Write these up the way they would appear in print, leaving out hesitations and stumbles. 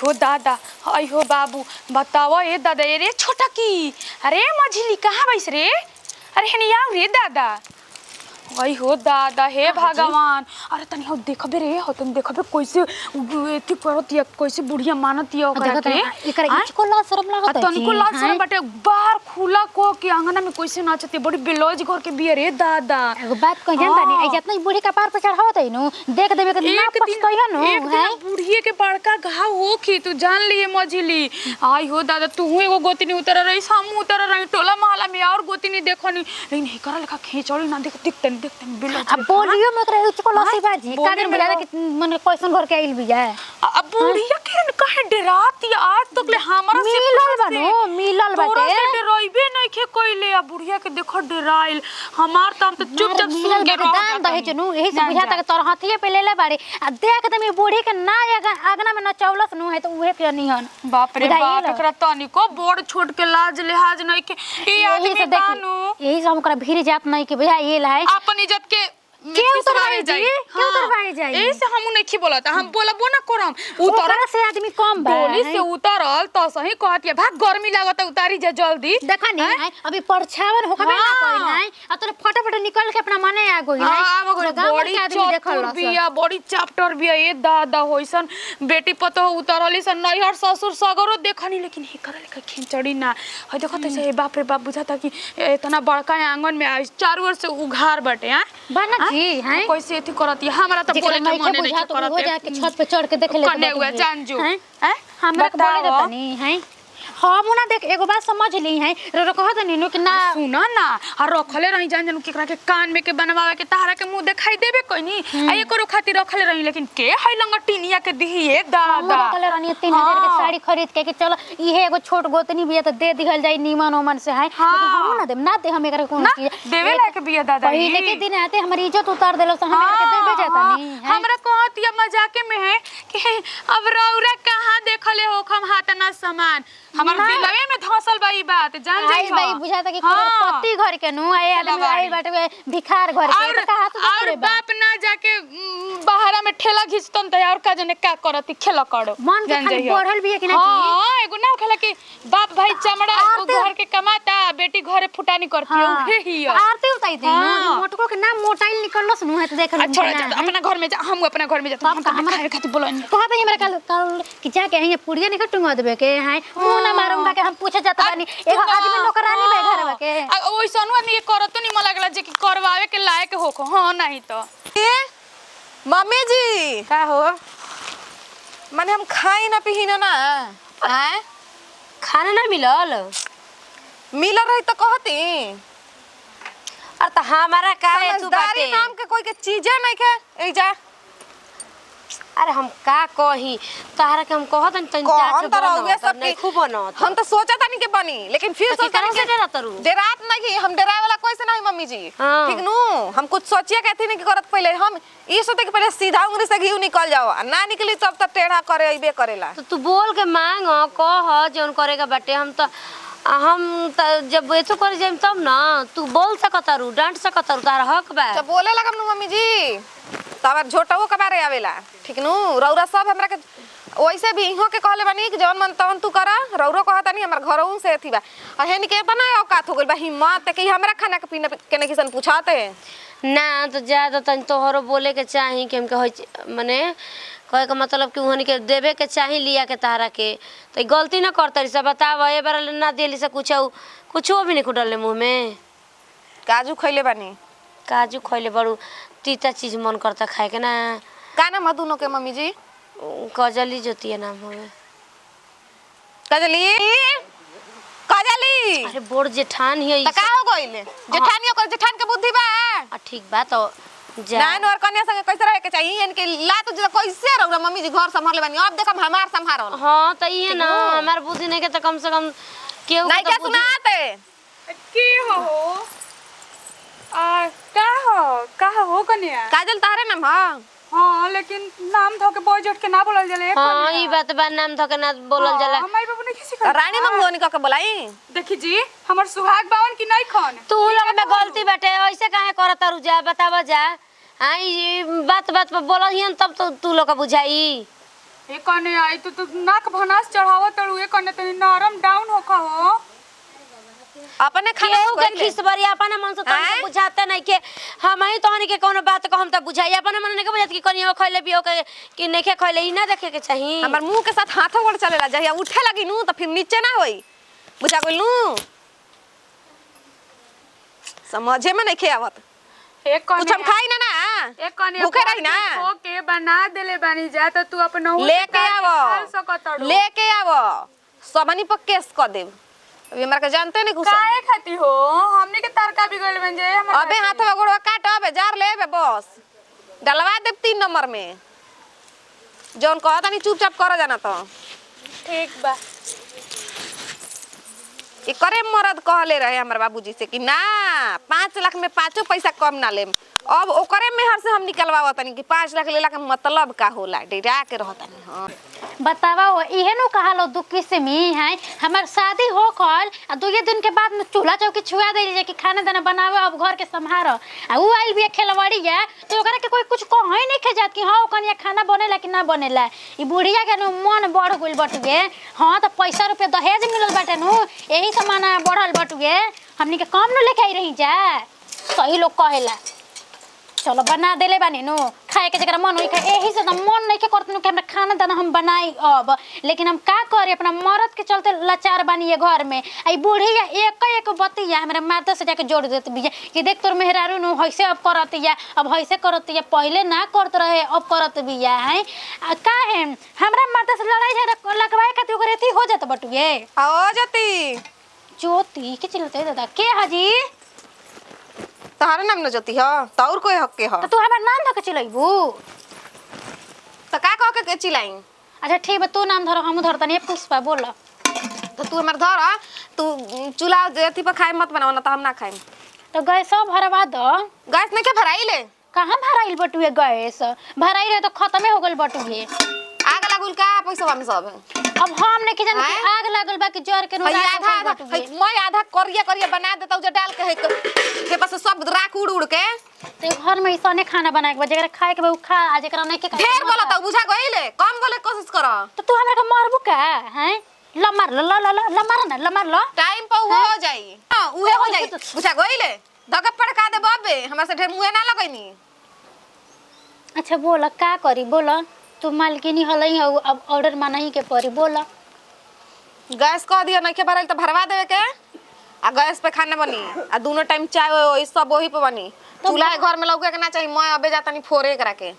हो दादा, आई हो बाबू, बताओ ये दादा ये रे छोटा की, अरे मझली कहाँ बैस रे, अरे हनी आओ रे दादा, आई हो दादा हे भगवान, अरे तनी हो देखबे रे, हो तनी देखबे कैसे एती करतिया, कैसे बुढ़िया मानतिया ओकरा के, एकर इचको ला शरम लागत है तनी को लाज शरम बाटे, बाहर खुला को के आंगना में कैसे नाचते, बड़ी बेलौज घर के बिया रे दादा। एगो बात कह जानता नहीं, आई इतना बूढ़ी का पार पे चढ़ावत है नु, देख देबे के ना पछतई है नु, एक दिन बुढ़िए के बड़का घाव होखी, तू जान लिए मझली, आई हो दादा तू एगो गोतिनी उतर रही, हम उतर रही, टोला मोहल्ला में और गोतिनी देखनी, लेकिन हे करा लेखा खींचड़ी ना देखते बेलौज। अब बोलियो में ओकरा इचको लासी बाजी, कादन बुलावे के माने कैसन घर के आइल बिया, अब बुढ़िया के काहे डराती, आज तक ले हमरा से मिलल बानो, मिलल बाटे, तोरा से डराइबे नहीं खे कोइले, अब बुढ़िया के देखो डराइल, हमार त हम त चुपचाप सुन के रह दान दहे जनु, यही से बुझाता के तोर हाथिए पे लेले बाड़े, आ देख दमी बूढ़ी के ना आगना में नचौलस नु है तो उहे के निहन। बाप रे बाप, एकरा तनी को बड़ छोट के लाज लिहाज नहीं के, ई आदमी बानू, यही से हम ओकरा भीड़ जात नहीं के बुझा ये लाई अपन इज्जत के क्यों उतरवाए जाई, क्यों उतरवाए जाई, ऐसे हम नहीं बोलत, हम बोलबो ना करम, उतरल से आदमी कम बा, डोली से उतरल त सही कहतिया, भाग गर्मी लागत उतारी जा जल्दी, देखा नहीं अभी परछावन होखबे ना कोई नहीं, आ तोरे फटाफट निकल के अपना माने आ गई नहीं, बड़ी चतुर बिया, बड़ी चैप्टर बिया ये दादा होइसन, बेटी पतो उतरली सन नैहर ससुर सगरो देखनी, लेकिन हे करल के खिचड़ी ना, है देखो त से बाप रे बाप बुझाता कि इतना बड़का आंगन में चारों ओर से उघार बटे, हां बना जी हैं कैसे एथी करती, हमरा त बोले के मन नहीं करत, हो जाके छत पे चढ़ के देख ले कने हुआ जानजू, हैं हमरा के बोले देता नहीं हैं, हम ना देख एगो बात समझ ली हैं, रो कहत नीनु कि ना सुना ना, आ रखले रही जान जानू केकरा के कान में के बनवावे के तारा के मुंह दिखाई देबे कोनी, आ एकरो खातिर रखले रही, लेकिन के है लंगटिनिया के दिही ए दादा, रखले रही 3000 के साड़ी खरीद के कि चलो इहे एगो छोट गोतनी बिया त दे दिहल जाई नीमन ओमन से है, लेकिन हम ना देम ना दे, हम एकरा कोन चीज देवे लायक बिया दादा, पहले के दिन आते हमारी इज्जत उतार देलो से हम के देबे जाता नहीं, हमरा कहतिया मजाके में है कि अब रौरा कहां देखले हो हम हाथ ना सामान, हमर दिलवे में धसल बा ई बात, जान जाई भाई बुझाता कि करोड़पति घर के नु आए आदमी आइल बाटे भिखार घर के, त कहा तो और बाप ना जाके बाहरा में ठेला घिचतन त और का जने का करती खेला करो, मन के खाली बढ़ल बिया कि ना, हां एगो ना खेला कि बाप भाई चमड़ा घर के कमाता, बेटी घरे फुटानी करती है, उहे ही आरती उताई दे मोटको के नाम मोटाइल निकललस नु है त देख अच्छा अपना घर में जा, हम अपना घर में जाते, हम खाए खातिर बोलन कहा भाई हमरा कल कि जाके यहां पुड़िया नहीं टुंगा देबे के है, ना मारूंगा के हम पूछे जाता बानी, एगो आदमी नौकरानी में घरवा के ओइसनो आदमी करतो नहीं मन लागला जे कि करवावे के लायक होखो, हां नहीं तो ए मम्मी जी का हो, माने हम खाई ना पी ना हैं, खाना ना मिलल रही तो कहती, और त हमारा का है तू समझदारी नाम के कोई के चीजे नहीं के ए जा, अरे हम का कही तारा के हम कहत न तन चाट बनत सब नहीं खूब बनत, हम तो सोचा था नहीं के बनी, लेकिन फिर सोचा के डरा तरू डरात नहीं, हम डराए वाला कोई से नहीं मम्मी जी, ठीक नु हम कुछ सोचिए कहती नहीं कि करत पहले हम ई सोचे कि पहले सीधा उंगली से घी निकल जाओ, ना निकली तब तक टेढ़ा करे अइबे करेला, तो तू बोल के मांग कह जोन करेगा बाटे, हम जब ऐसो कर जाइम तब ना तू बोल सकतारू डांट सकतारू, तारा हक बा, जब बोले लगम नु मम्मी जी तब झोटवो के बारे आवेला, ठीक नु रौरा सब हमरा के वैसे भी इहो के कहले बानी कि जौन मन तवन तू करा, रौरो कहता नहीं हमर घरऊ से अथी बा, आ हेन के तना औकात हो गइल बा हिम्मत कि हमरा खाना के पीना के नहीं किसन पूछाते ना, तो ज्यादा तन तोहरो बोले के चाही कि हमके होय माने कहे का मतलब कि उहनी के देवे के चाही लिया के तारा के, तो गलती ना करतरी सब बताव, ए बार ना देली से कुछो भी नहीं खुडले मुंह में, काजू खइले बानी, काजू खइले बड़ू तीता चीज मन करता खाए के ना, का नाम है दोनों के मम्मी जी, कजली जोतिया नाम होवे, कजली कजली, अरे बोर जेठान ही त का हो गइले, जेठानियो को जेठान के बुद्धि बा, ठीक बा तो जा नान और कन्या संगे कैसे रहे के चाहिए, इनके लात जो कैसे रौरा मम्मी जी घर संभाले बानी, अब देखम हमार संभारल, हां त ई है ना हमार बुद्धि नहीं के त कम से कम केहू नहीं क्या सुनाते की हो आ का हो कन्या, काजल तारे नाम हां, हां लेकिन नाम धो के बोझ उठ के ना बोलल जले, हां ई बात बा नाम धो के ना बोलल जाला, हमारी बाबू ने किसी का रानी मंगोनी का के बोलाई, देखी जी हमर सुहाग बावन की नहीं खन, तू लोग में गलती बाटे, ऐसे काहे करत रु जा बतावा जा, हां ई बात पर बोलहिन तब तो तू लोग का बुझाई, ए कने आई तो नाक भनास चढ़ाव तड़ू ए कने तनी नरम डाउन होखा हो अपने खाना केहू के खइले। खिसबरी अपने मन से तनिक आँय? बुझाते नहीं के हम ही तोहनी के कोनो बात को हम त बुझाई अपने मन नहीं के बुझात कि कनियो खइले बियो के कि नहीं खइले ई ना देखे के चाहिए। हमर मुंह के साथ हाथों गोड़ चलेला जहिया उठे लगी नू तो फिर नीचे ना होई बुझा गइल नू समझे में नहीं खे आवत ए कने कुछ हम खाई ना ना ए कने भूखे रही ना ओके बना देले बानी जा तो तू अपन नहु लेके आवो लेके आवो सबनी पर केस कर देब अभी हमरा के जानते नहीं कुछ काहे खाती हो हमनी के तरका बिगल बन जाए हमर अबे हाथवा गोड़वा काट अबे जार लेबे बस डलवा देब 3 नंबर में जौन कहता नहीं चुपचाप कर जाना तो ठीक बा करे मरद कहले रहे हमर बाबूजी से कि ना 5 लाख में 5 पैसा कम ना लेम अब ओकरे मेहर से हम निकलवाव तनी कि 5 लाख लेला के मतलब का होला डेरा के रहतनी हां बतावा हो इहे नु कहालो दुख किस्मी है हमार शादी हो कल आ 2 दिन के बाद में चूल्हा चौकी छुआ देली जे कि खाना दाना बनावे अब घर के संभार आ उ आइल भी खेलवाड़ी है तो ओकरा के कोई कुछ कह ही नहीं खे जात कि हां कनिया खाना बनेला कि ना बनेला ई बुढ़िया के नु मन बढ़ गइल बटुए हां तो पैसा रुपया दहेज मिलल बाटे नु यही समाना बढ़ल बटुए हमनी के कम न लेके आई रही जा सही लोग कहेला चलो बना देले बानी नु खाए के जगह मन होई खाए एही से त मन नहीं के करत नु कि हमरा खाना दाना हम बनाई अब लेकिन हम का करे अपना मरद के चलते लाचार बानी ये घर में आई बुढ़िया एक बतिया हमरा माता से जाके जोड़ देत बिया कि देख तोर मेहरारू नु हइसे अब करतिया अब हइसे करतिया पहले ना करत रहे अब करत बिया है काहे हमरा माता से लड़ाई झगड़ा लगवाए खातिर ओकरे एथी हो जात बटुए आओ जती ज्योति के चिल्लते दादा के हाजी तोहरा नाम न जती ह तौर कोई हक के ह तो तू हमर नाम धके चिल्लैबू तो का कह के चिल्लाई अच्छा ठीक बा तू नाम धर हम धर तनी पुष्पा बोल तो तू हमर धर तू चूल्हा अथी पर खाए मत बनाओ ना तो हम ना खाएम तो गैस सब भरवा दो गैस नहीं के भराई ले कहाँ भराइल बटुए गैस भराई रहे तो खत्मे हो गइल बटुए आग लागल का पैसा में सब अब हम नहीं कि जान कि हैं? आग लागल बा कि जर के हई राख आधा हो गइल बटुए मैं आधा करिया बना देता जो डाल के के पास सब राख उड़ के ते घर में इसने खाना बनाए के बा जेकरा खाए के बा उ खा आ जेकरा नहीं के खाए ढेर बोला तो बुझा गइले कम बोले के कोशिश कर तो तू हमरा के मारबू का हैं लमार ल लमार ल टाइम पर हो जाई हां उहे हो जाई बुझा गइले धक्का पड़का दे बाबे हमरा से ढेर मुंह ना लगैनी अच्छा बोल का करी बोल तू मालकिनी हलई हो अब ऑर्डर मानही के पड़ी बोल गैस कह दिया नहीं के भराई तो भरवा देवे के आ गैस पे खाना बनी आ दोनों टाइम चाय ओई सब वही पे बनी चूल्हा घर में लौके के ना चाहिए मैं अबे जाता नहीं फोरे करा के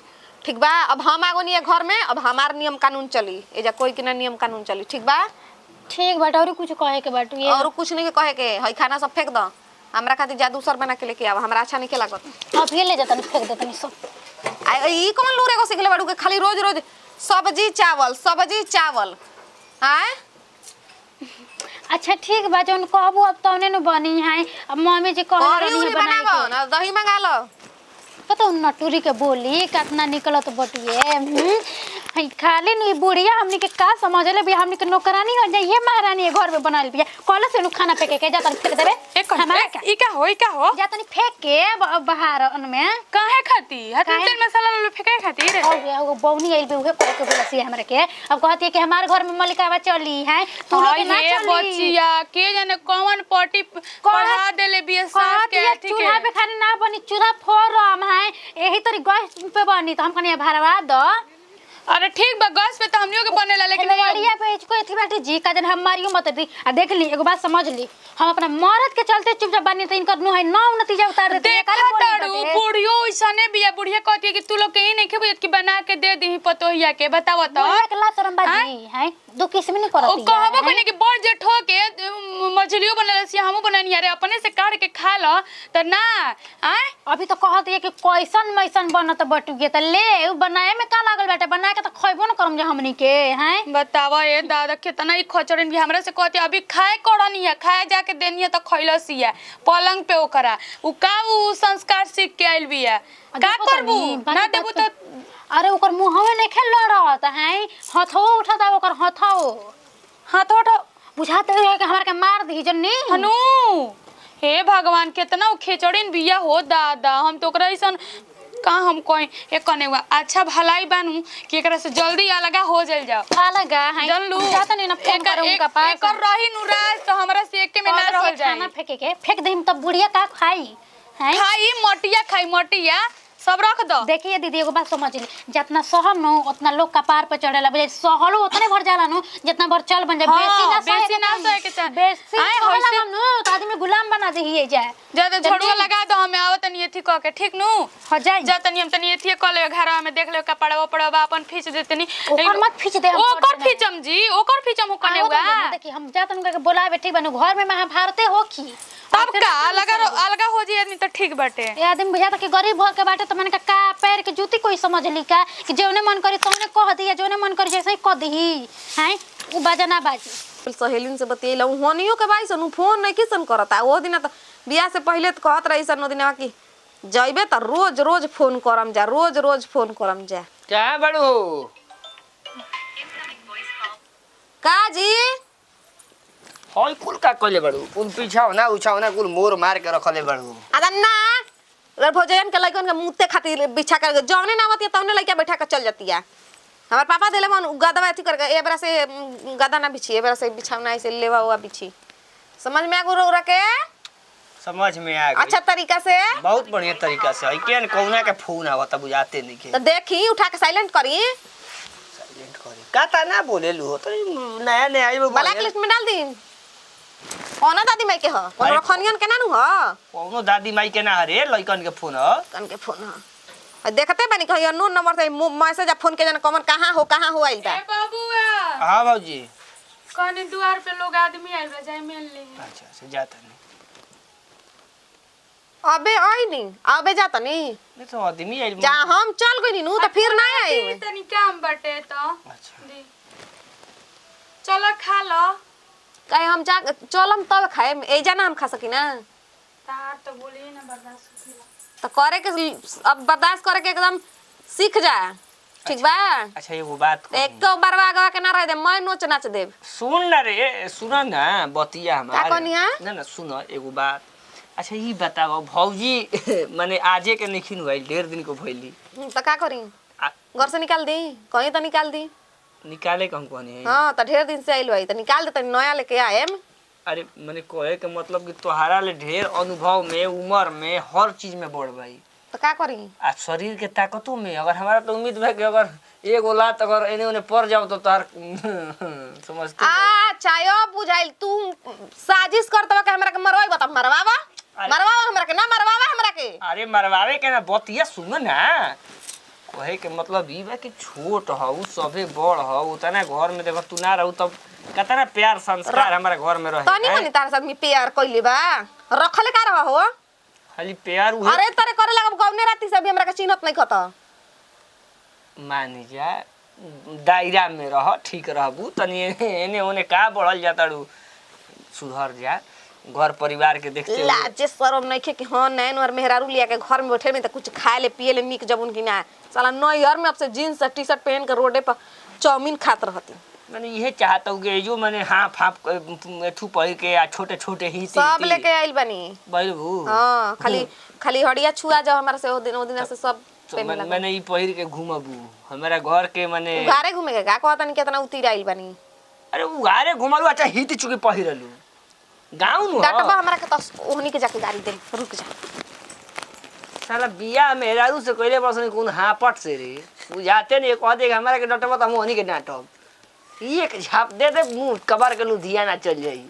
ठीक बा अब हम आगो नहीं है घर में अब हमार नियम कानून चली एजा कोई के ना नियम कानून चली ठीक बा ठीक बाटे और कुछ कहे के बाटू ये और कुछ नहीं के कहे के हई खाना सब फेंक द हमरा खातिर जादू सर बना के लेके आव हमरा अच्छा नहीं के लागत अब ये ले जाता नहीं फेंक देता नहीं सब आ ई कौन लूरे को सिखले बाड़ू के खाली रोज रोज सब्जी चावल हां अच्छा ठीक बा जौन कहबू अब तौने न बनी है अब मम्मी जी कह और रही उरी है बनाए बनावो के ना दही मंगा लो तो नटुरी के बोली कितना निकलत बटुए हई खाली नहीं बुढ़िया हमनी के का समझले भी हमनी के नौकरानी हो जाए ये महारानी है घर में बनाल बिया कॉलेज से खाना फेंके के जाता फेंक देबे एक हमारा का ई का हो जाता नहीं फेंक के बाहर में काहे खाती हाथ में काहे? तेल मसाला लो फेंके खातिर और वो बौनी आइल बे उहे करे के बोलसी हमरा के अब कहती है कि हमारे घर में मलिकावा चली है तू लोग हाय ना हे चली बचिया के जाने कौन पटी पढ़ा देले बिया सास के ठीक चूल्हा है पे खाना ना बनी चूल्हा फोरम है यही तरी गैस पे बनी तो हम कनिया भरवा दो अरे ठीक बा गैस पे तो हमनियो के बनेला लेकिन बढ़िया पे इसको एथी बाटे जी का जन हम मारियो मत दी आ देख ली एगो बात समझ ली हम अपना मरद के चलते चुपचाप बनी तो इनकर नु है नौ नतीजा उतार देते देखा तारू बुढ़ियो ओइसने बिया बुढ़िया कहती है कि तू लोग के ही नहीं खेबे कि बना के दे दी पतोहिया के बताव तो एक ला शरम बाजी है दो किस्म नहीं ओ करती कहबो कने कि बड़ जेठ हो के मछलियो बनल से हमहू बनानी रे अपने से काट के खा ल त ना आय अभी तो कहत है कि कैसन मैसन बनत बटुगे त ले उ बनाए में का लागल बाटे बना के त खइबो न करम जे हमनी के हैं बतावा ए दादा कितना ई खचड़न भी हमरा से कहते अभी खाए करनी है खाए जाके देनी है तो खइलसिया पलंग पे ओकरा उ का उ संस्कार सीख के आइल बिया का करबू ना देबू तो अरे ओकर मुंहवे नहीं खेल लड़त हैं हथो उठाता ओकर हथो हाथ उठा बुझाते है कि हमरा के मार दी जन्नी हनु हे भगवान कितना उ खेचड़िन बिया हो दादा हम तो ओकरा ऐसन का हम कोई एक कने हुआ अच्छा भलाई बानू कि एकरा से जल्दी अलगा हो जाइल जाओ अलग है जानलू जाता नहीं ना फोन करूं उनका पास एकर रही नुराज तो हमरा से एके में ना और रहल से जाए खाना फेंके के फेंक देम तब बुढ़िया का खाई हैं खाई मटिया सब रख दो। देखिए दीदी एगो बात समझ ली जितना सहम नो उतना लोग कपार पे चढ़ेला बुझे सहलो उतने भर जाला नो जितना भर चल बन जाए हाँ, बेसी ना सहे के चाहे। बेसी आए सहला होइसे- हम नो तो आदमी गुलाम बना दे जाए ज्यादा झड़ुआ लगा दो हमें आवत तनी एथी क के ठीक नु हो जाए जा तनी हम तनी एथी क ले घरवा में देख ले कपड़वा पड़वा अपन खींच देतनी ओकर मत खींच दे हम ओकर खींचम जी ओकर खींचम हो कने हुआ देखिए हम जातन के बोलावे ठीक बनू घर में महाभारते हो की तब का अलगा हो जी आदमी तो ठीक बाटे ये आदमी बुझाता कि गरीब घर के बाटे तो मैंने का पैर के जूती कोई समझ ली का कि जौने मन करी तौने कह दिया जौने मन करी जैसे ही कह दी हैं उ बाजा ना बाजी सहेलिन से बतियला होनियो के भाई सनु फोन नहीं किसन करता वो दिन तो बियाह से पहले तो कहत रही सन दिनवा की जइबे त रोज रोज फोन करम जा रोज फोन करम जा क्या बड़ू का जी हई कुल का कइले बड़ू कुल पीछाव ना उछाव ना कुल मोर मार के रखले बड़ू अदन्ना अगर भोजन के लइकन के मुते खातिर बिछा कर जौने ना आवती तौने लइका बैठा के चल जातिया हमार पापा देले मन गदवा अथी करके ए बरा से गदा ना बिछी ए बरा से बिछावना ऐसे लेवा हुआ बिछी समझ में आ गुरु के समझ में आ गई अच्छा तरीका से बहुत बढ़िया तरीका से हई केन कौना के फोन आवत बुझाते नहीं के तो देखी उठा के साइलेंट करी साइलेंट करी का ता ना बोले लू तो नया नया आई ब्लैक लिस्ट में डाल दी कौन दादी माई के ह कौन रखनियन के ना नु ह कौनो दादी माई के ना हरे लइकन के फोन ह कन के फोन ह देखते बनी कहियो नो नंबर से मैसेज फोन के जन कमन कहां हो आइल बा ए बाबूआ हां बाबूजी कने द्वार पे लोग आदमी आइल बा जाए मिल ले अच्छा से जाता नहीं अबे आई नी अबे जाता नी नहीं तो आदमी आई जा हम चल गई नु तो फिर ना आई तनी काम बाटे तो अच्छा दी चलो खा लो कहीं हम जा चलम तब खाए ए जाना हम खा सकी ना तार तो बोलिए ना बर्दाश्त होखेला तो करे के अब बर्दाश्त करे के एकदम सीख जा ठीक बा अच्छा एगो बात कहूं। एक तो बरवा गवा के ना रह दे मैं नोच नाच देब सुन ना रे सुन ना बतिया हमारे का कहनिया? ना सुन एगो बात अच्छा ये बताओ भौजी माने आजे के निखिन भइल ढेर दिन को भइली तो का करी घर से निकाल दी कहीं तो निकाल दी निकाले कहूं कहनी है हाँ तो ढेर दिन से आइल भाई तो निकाल दे तो नया लेके आएम अरे मैंने कहे के मतलब कि तोहरा ले ढेर अनुभव में उम्र में हर चीज में बढ़ भाई तो का करी आ शरीर के ताकतों में अगर हमारा तो उम्मीद है कि अगर एक लात अगर एने ओने पड़ जाओ तो तार समझते चायो बुझाइल तू साजिश करतवा के हमरा के मरवाई बता मरवावा हमरा के ना मरवावा हमरा के अरे मरवावे के ना बतिया सुन ना कहे के मतलब ई बा कि छोट हऊ सभे बड़ हऊ उतना घर में देखो तू ना रहू तब कितना प्यार संस्कार हमारा घर में रहे तनी मनी तार सब में प्यार कइले बा रखले का रह हो खाली प्यार उहे अरे तरे करे लगा गौने राती से भी हमरा के चिन्हत नहीं खता मानी जा दायरा में रह ठीक रहबू तनी एने ओने का बढ़ल जाता सुधर जा घर परिवार के देखते हुए लाजे शरम नहीं खे कि हां नैन और मेहरारू लिया के घर में बैठे में तो कुछ खाए ले पिए ले निक जब उनकी ना साला नैहर में अब से जींस और टी-शर्ट पहन के रोडे पर चाउमीन खात रहती मैंने ये चाहता हूँ कि जो मैंने हाँ फाप एठू पढ़ के आ छोटे छोटे ही सब लेके आइल बनी बहू हां खाली हड़िया छुआ जाओ हमरा से ओ दिन से सब पहने लगा मैंने ई पहिर के घूमबू हमारा घर के मैंने घरे घूमे के का कहता नहीं कितना उतिर आइल बनी अरे उगारे घुमलू अच्छा हित चुके पहिरलू गाँव नु डाटबा हमरा के तो ओहनी के जाके गाड़ी दे रुक जा साला बिया मेहरारू से कइले बसन कोन हापट से रे बुझाते नहीं कह दे हमारा के डटबा त हम ओहनी के डांटब एक झाप दे दे मुंह कबार के लुधियाना चल जाई